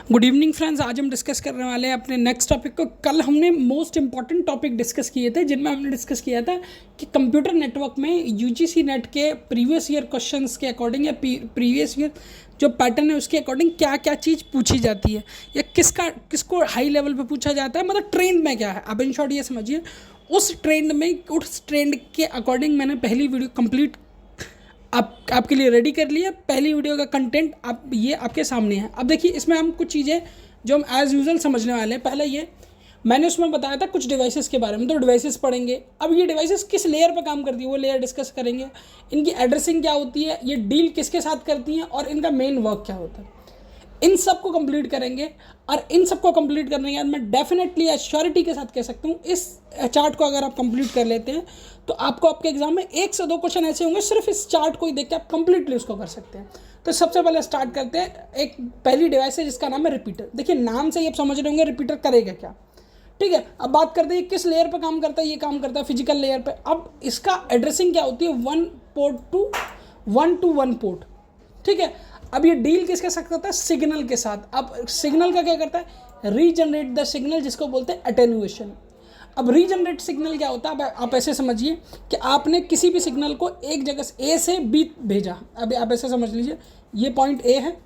Good evening friends. आज हम discuss करने वाले हैं अपने नेक्स्ट टॉपिक को। कल हमने मोस्ट इंपॉर्टेंट टॉपिक डिस्कस किए थे जिनमें हमने डिस्कस किया था कि कंप्यूटर नेटवर्क में यूजीसी नेट के प्रीवियस ईयर क्वेश्चंस के अकॉर्डिंग या प्रीवियस ईयर जो पैटर्न है उसके अकॉर्डिंग क्या क्या चीज़ पूछी जाती है या किसको हाई लेवल पे पूछा जाता है, मतलब ट्रेंड में क्या है। अब इन शॉर्ट ये समझिए उस ट्रेंड के अकॉर्डिंग मैंने पहली वीडियो कंप्लीट आपके लिए रेडी कर लिया। पहली वीडियो का कंटेंट ये आपके सामने है। अब देखिए इसमें हम कुछ चीज़ें जो हम एज़ यूजुअल समझने वाले हैं। पहले ये मैंने उसमें बताया था कुछ डिवाइसेस के बारे में, तो डिवाइसेस पढ़ेंगे। अब ये डिवाइसेस किस लेयर पर काम करती है वो लेयर डिस्कस करेंगे। इनकी एड्रेसिंग क्या होती है, ये डील किसके साथ करती हैं और इनका मेन वर्क क्या होता है, इन सब को कंप्लीट करेंगे। और इन सबको कंप्लीट करने के बाद मैं डेफिनेटली एश्योरिटी के साथ कह सकता हूँ इस चार्ट को अगर आप कंप्लीट कर लेते हैं तो आपको आपके एग्जाम में 1 से 2 क्वेश्चन ऐसे होंगे सिर्फ इस चार्ट को ही देख के आप कंप्लीटली उसको कर सकते हैं। तो सबसे पहले स्टार्ट करते हैं। एक पहली डिवाइस है जिसका नाम है रिपीटर। देखिए नाम से ही आप समझ रहे होंगे रिपीटर करेगा क्या। ठीक है, अब बात करते हैं किस लेयर पे काम करता है। ये काम करता है फिजिकल लेयर पे। अब इसका एड्रेसिंग क्या होती है, 1 पोर्ट टू 1 पोर्ट। ठीक है, अब ये डील किसके साथ करता है, सिग्नल के साथ। अब सिग्नल का क्या करता है, रीजनरेट द सिग्नल, जिसको बोलते हैं अटेन्यूएशन। अब रीजनरेट सिग्नल क्या होता है, आप ऐसे समझिए कि आपने किसी भी सिग्नल को एक जगह से ए से बी भेजा। अब आप ऐसे समझ लीजिए ये पॉइंट ए है,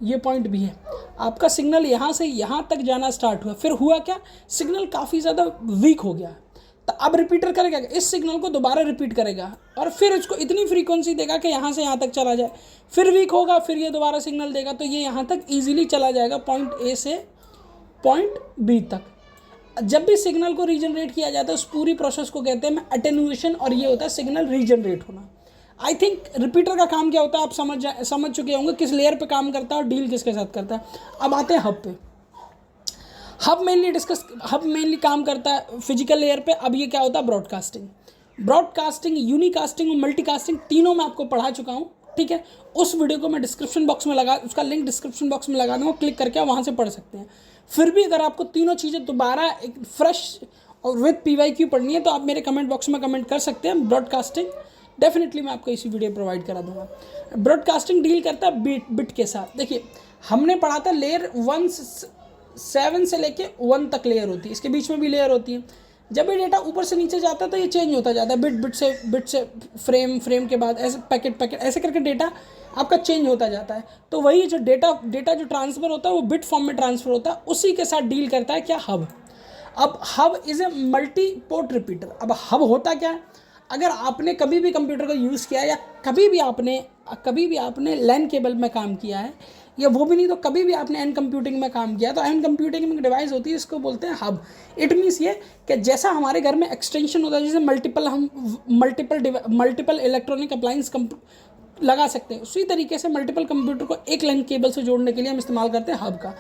ये पॉइंट बी है। आपका सिग्नल यहाँ से यहाँ तक जाना स्टार्ट हुआ, फिर हुआ क्या, सिग्नल काफ़ी ज़्यादा वीक हो गया। तो अब रिपीटर करेगा इस सिग्नल को दोबारा रिपीट करेगा और फिर इसको इतनी फ्रीक्वेंसी देगा कि यहाँ से यहाँ तक चला जाए। फिर वीक होगा, फिर ये दोबारा सिग्नल देगा तो ये यहाँ तक ईजिली चला जाएगा, पॉइंट ए से पॉइंट बी तक। जब भी सिग्नल को रीजनरेट किया जाता है उस पूरी प्रोसेस को कहते हैं अटेन्यूएशन, और ये होता है सिग्नल रीजनरेट होना। आई थिंक रिपीटर का काम क्या होता है आप समझ चुके होंगे, किस लेयर पे काम करता है और डील किसके साथ करता है। अब आते हैं हब पे। हब मेनली काम करता है फिजिकल लेयर पे। अब ये क्या होता है, ब्रॉडकास्टिंग, यूनिकास्टिंग और मल्टीकास्टिंग, तीनों मैं आपको पढ़ा चुका हूँ। ठीक है, उस वीडियो को मैं डिस्क्रिप्शन बॉक्स में उसका लिंक डिस्क्रिप्शन बॉक्स में लगा दूँगा, क्लिक करके आप वहाँ से पढ़ सकते हैं। फिर भी अगर आपको तीनों चीज़ें दोबारा एक फ्रेश और विद PYQ पढ़नी है तो आप मेरे कमेंट बॉक्स में कमेंट कर सकते हैं। ब्रॉडकास्टिंग डेफिनेटली मैं आपको इसी वीडियो प्रोवाइड करा दूंगा। ब्रॉडकास्टिंग डील करता है बिट के साथ। देखिए हमने पढ़ा था लेयर 7 से लेके 1 तक लेयर होती है, इसके बीच में भी लेयर होती है। जब ये डेटा ऊपर से नीचे जाता है तो ये चेंज होता जाता है, बिट से फ्रेम के बाद ऐसे पैकेट ऐसे करके डेटा आपका चेंज होता जाता है। तो वही जो डेटा जो ट्रांसफ़र होता है वो बिट फॉर्म में ट्रांसफ़र होता है, उसी के साथ डील करता है क्या, हब। अब hub is a multi port repeater. अब हब होता क्या है, अगर आपने कभी भी कंप्यूटर को यूज़ किया या कभी भी आपने लैन केबल में काम किया है, या वो भी नहीं तो कभी भी आपने एंड कंप्यूटिंग में काम किया, तो एंड कंप्यूटिंग में एक डिवाइस होती है, इसको बोलते हैं हब। इट मीन्स ये कि जैसा हमारे घर में एक्सटेंशन होता है, जैसे मल्टीपल इलेक्ट्रॉनिक अप्लायंस लगा सकते हैं, उसी तरीके से मल्टीपल कंप्यूटर को एक लाइन केबल से जोड़ने के लिए हम इस्तेमाल करते हैं हब का।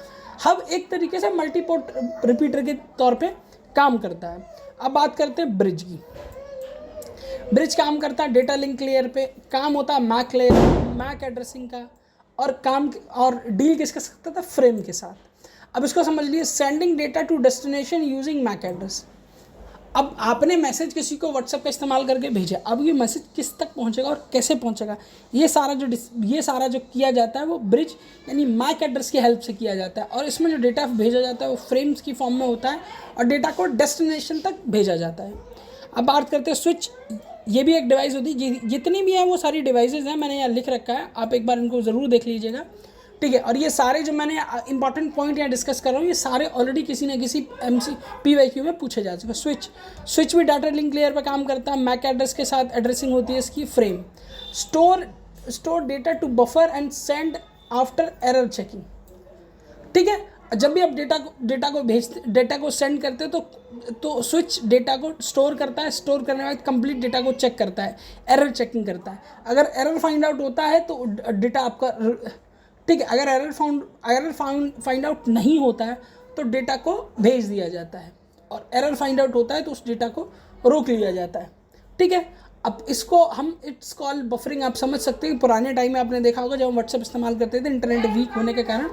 हब एक तरीके से मल्टीपोर्ट रिपीटर के तौर पे काम करता है। अब बात करते हैं ब्रिज की। ब्रिज काम करता है डेटा लिंक लेयर पे, काम होता है मैक एड्रेसिंग का, और डील किसके साथ करता था, फ्रेम के साथ। अब इसको समझ लिए, sending data to destination using MAC address. अब आपने मैसेज किसी को व्हाट्सएप का इस्तेमाल करके भेजा, अब ये मैसेज किस तक पहुंचेगा और कैसे पहुंचेगा, ये सारा जो किया जाता है वो ब्रिज यानी मैक एड्रेस की हेल्प से किया जाता है। और इसमें जो डेटा भेजा जाता है वो फ्रेम्स की फॉर्म में होता है और डेटा को डेस्टिनेशन तक भेजा जाता है। अब बात करते हैं स्विच। ये भी एक डिवाइस होती है, जितनी भी हैं वो सारी डिवाइसेस हैं, मैंने यहाँ लिख रखा है, आप एक बार इनको ज़रूर देख लीजिएगा। ठीक है, और ये सारे जो मैंने इंपॉर्टेंट पॉइंट यहाँ डिस्कस कर रहा हूँ ये सारे ऑलरेडी किसी न किसी PYQ में पूछे जा चुके हैं। स्विच भी डाटा लिंक लेयर पर काम करता है, मैक एड्रेस के साथ एड्रेसिंग होती है इसकी। Frame store data to buffer and send after error checking. ठीक है, जब भी आप डेटा को सेंड करते हो तो स्विच डेटा को स्टोर करता है, स्टोर करने के बाद कंप्लीट डेटा को चेक करता है, एरर चेकिंग करता है। अगर एरर फाइंड आउट होता है तो डेटा आपका ठीक है, अगर एरर फाइंड आउट नहीं होता है तो डेटा को भेज दिया जाता है, और एरर फाइंड आउट होता है तो उस डेटा को रोक लिया जाता है। ठीक है, अब इसको हम इट्स कॉल बफरिंग आप समझ सकते हैं। पुराने टाइम में आपने देखा होगा जब हम व्हाट्सएप इस्तेमाल करते थे इंटरनेट वीक होने के कारण,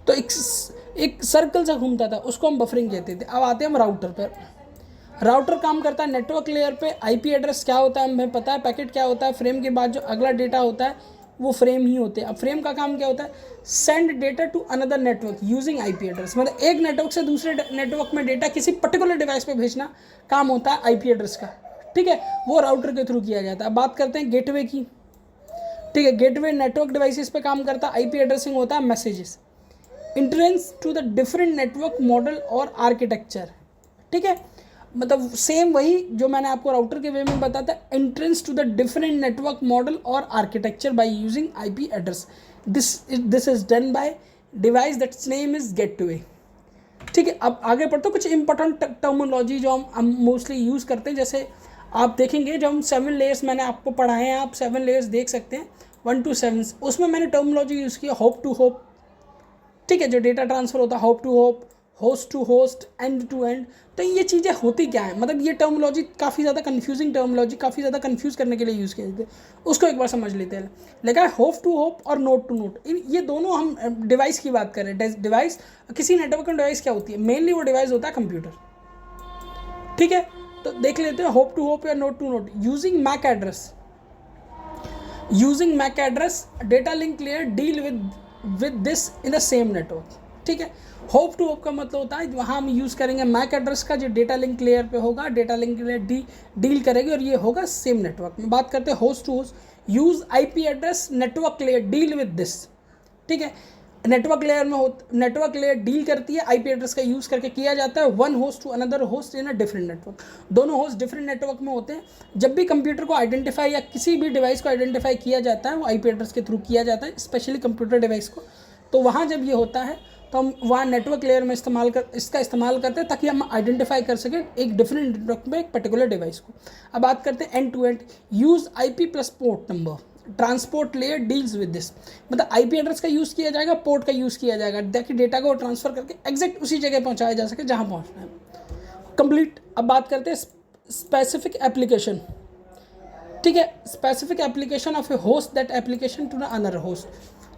तो एक सर्कल सा घूमता था, उसको हम बफरिंग कहते थे। अब आते हैं हम राउटर पर। राउटर काम करता है नेटवर्क लेयर पे। IP एड्रेस क्या होता है हमें पता है, पैकेट क्या होता है, फ्रेम के बाद जो अगला डेटा होता है वो फ्रेम ही होते हैं। अब फ्रेम का काम क्या होता है, send data to another network using IP address, मतलब एक नेटवर्क से दूसरे नेटवर्क में डेटा किसी पर्टिकुलर डिवाइस पे भेजना काम होता है आईपी एड्रेस का, ठीक है, वो राउटर के थ्रू किया जाता है। अब बात करते हैं गेटवे की, ठीक है, गेटवे नेटवर्क डिवाइसेस पे काम करता है, आईपी एड्रेसिंग होता है messages, entrance to the different network model और आर्किटेक्चर, ठीक है, मतलब सेम वही जो मैंने आपको राउटर के वे में बताया था, entrance to the different network model और architecture by using IP address, this is done by device that's name is gateway, ठीक है। अब आगे बढ़ते कुछ इंपॉर्टेंट टर्मिनोलॉजी जो हम मोस्टली यूज़ करते हैं, जैसे आप देखेंगे जब हम 7 लेयर्स मैंने आपको पढ़ाए हैं, आप 7 लेयर्स देख सकते हैं 1 to 7, उसमें मैंने टर्मिनोलॉजी यूज़ की होप टू होप, ठीक है, जो डेटा ट्रांसफ़र होता है hop to hop, host to host, end to end. तो ये चीज़ें होती क्या है, मतलब ये टर्मिनोलॉजी काफ़ी ज़्यादा कन्फ्यूजिंग टर्मिनोलॉजी, काफ़ी ज़्यादा कन्फ्यूज़ करने के लिए यूज़ किए जाते हैं, उसको एक बार समझ लेते हैं। लेकिन होप टू होप और नोड टू नोड, ये दोनों हम डिवाइस की बात कर रहे हैं। डिवाइस किसी नेटवर्क में डिवाइस क्या होती है, मेनली वो डिवाइस होता है कंप्यूटर, ठीक है। तो देख लेते हैं होप टू होप या node to node. Using MAC address data link layer deal with this in the same network, ठीक है। होप टू होप का मतलब होता है वहाँ हम यूज़ करेंगे मैक एड्रेस का, जो डेटा लिंक लेयर पे होगा, डेटा लिंक लेयर डील करेगी और ये होगा सेम नेटवर्क में। बात करते हैं host to host, use IP address network layer deal with this, ठीक है। नेटवर्क लेयर डील करती है, आईपी एड्रेस का यूज़ करके किया जाता है, one host to another host in a different network, दोनों होस्ट डिफरेंट नेटवर्क में होते हैं। जब भी कंप्यूटर को आइडेंटिफाई या किसी भी डिवाइस को आइडेंटिफाई किया जाता है वो आईपी एड्रेस के थ्रू किया जाता है, स्पेशली कंप्यूटर डिवाइस को। तो वहाँ जब ये होता है तो हम वहाँ नेटवर्क लेयर में इसका इस्तेमाल करते हैं ताकि हम आइडेंटिफाई कर सकें एक डिफरेंट नेटवर्क में एक पर्टिकुलर डिवाइस को। अब बात करते हैं end to end, use IP plus port number, transport layer deals with this, मतलब आईपी एड्रेस का यूज़ किया जाएगा, पोर्ट का यूज़ किया जाएगा ताकि डेटा को ट्रांसफ़र करके एग्जैक्ट उसी जगह पहुंचाया जा सके जहां पहुंचना है, कंप्लीट। अब बात करते हैं स्पेसिफिक एप्लीकेशन, ठीक है, specific application of a host that application to another host,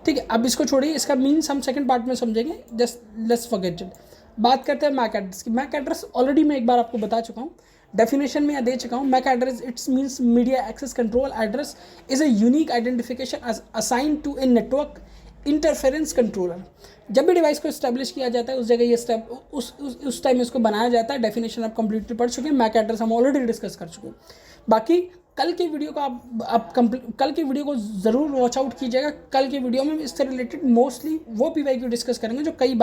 ठीक है। अब इसको छोड़िए, इसका मीन्स हम सेकंड पार्ट में समझेंगे, जस्ट लेट्स फॉरगेट इट। बात करते हैं मैक एड्रेस की। मैक एड्रेस ऑलरेडी मैं एक बार आपको बता चुका हूँ, डेफिनेशन में दे चुका हूँ। MAC address it's means media access control address is a unique identification assign to a network interference controller. जब भी डिवाइस को इस्टेब्लिश किया जाता है उस जगह ये स्टेप उस टाइम इसको बनाया जाता है। डेफिनेशन आप कंप्लीटली पढ़ चुके हैं, मैक एड्रेस हम ऑलरेडी डिस्कस कर चुके हैं। बाकी कल के वीडियो को कल के वीडियो को ज़रूर वॉच आउट कीजिएगा। कल के वीडियो में इससे रिलेटेड मोस्टली वो पीवाईक्यू डिस्कस करेंगे जो कई